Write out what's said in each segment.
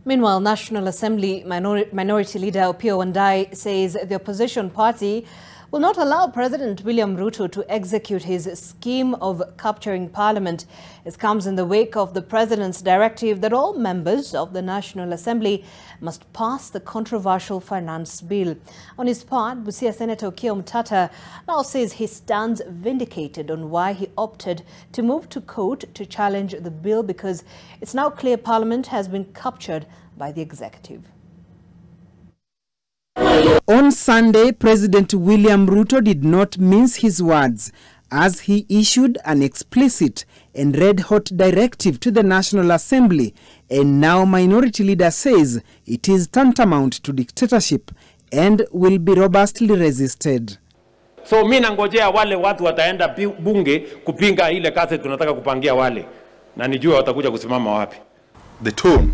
Meanwhile, National Assembly Minority Leader Opiyo Wandayi says the opposition party will not allow President William Ruto to execute his scheme of capturing Parliament. This comes in the wake of the President's directive that all members of the National Assembly must pass the controversial finance bill. On his part, Busia Senator Okiya Omtatah now says he stands vindicated on why he opted to move to court to challenge the bill because it's now clear Parliament has been captured by the executive. On Sunday, President William Ruto did not mince his words as he issued an explicit and red-hot directive to the National Assembly, and now Minority Leader says it is tantamount to dictatorship and will be robustly resisted. So mimi nangojea wale watu wataenda bunge kupinga ile kazi tunataka kupangia wale, na nijua watakuja kusimama wapi. The tone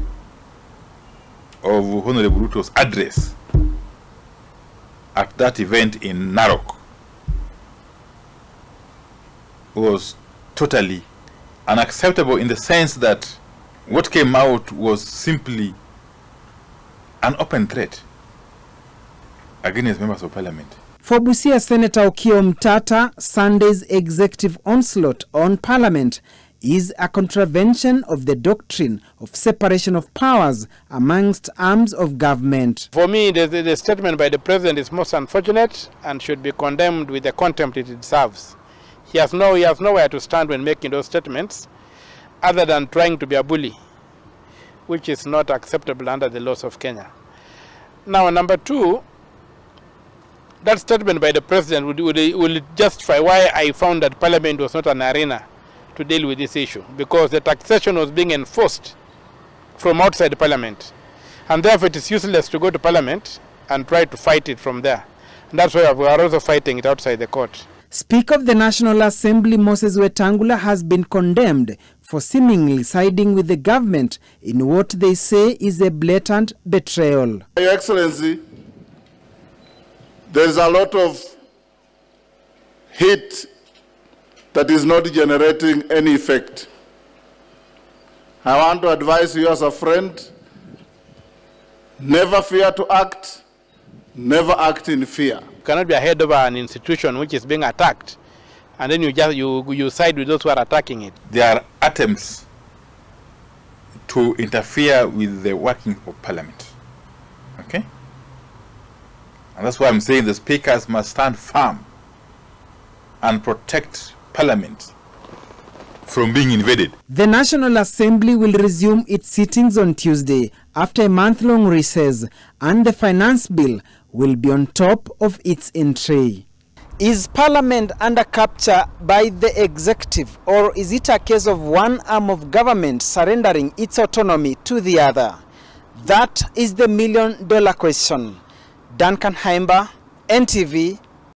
of Honorable Ruto's address at that event in Narok was totally unacceptable in the sense that what came out was simply an open threat against members of parliament. For Busia Senator Okiya Omtatah, Sunday's executive onslaught on parliament is a contravention of the doctrine of separation of powers amongst arms of government. For me, the statement by the president is most unfortunate and should be condemned with the contempt it deserves. He has nowhere to stand when making those statements other than trying to be a bully, which is not acceptable under the laws of Kenya. Now, number two, that statement by the president will justify why I found that parliament was not an arena to deal with this issue, because the taxation was being enforced from outside the parliament, and therefore it is useless to go to parliament and try to fight it from there. And that's why we are also fighting it outside the court. Speaker of the National Assembly Moses Wetangula has been condemned for seemingly siding with the government in what they say is a blatant betrayal. Your Excellency, there is a lot of heat that is not generating any effect. I want to advise you as a friend, never fear to act, never act in fear. You cannot be a head of an institution which is being attacked, and then you side with those who are attacking it. There are attempts to interfere with the working of parliament. Okay? And that's why I'm saying the speakers must stand firm and protect Parliament from being invaded. The National Assembly will resume its sittings on Tuesday after a month-long recess, and the finance bill will be on top of its entry. Is Parliament under capture by the executive, or is it a case of one arm of government surrendering its autonomy to the other? That is the million-dollar question. Duncan Haimba, NTV,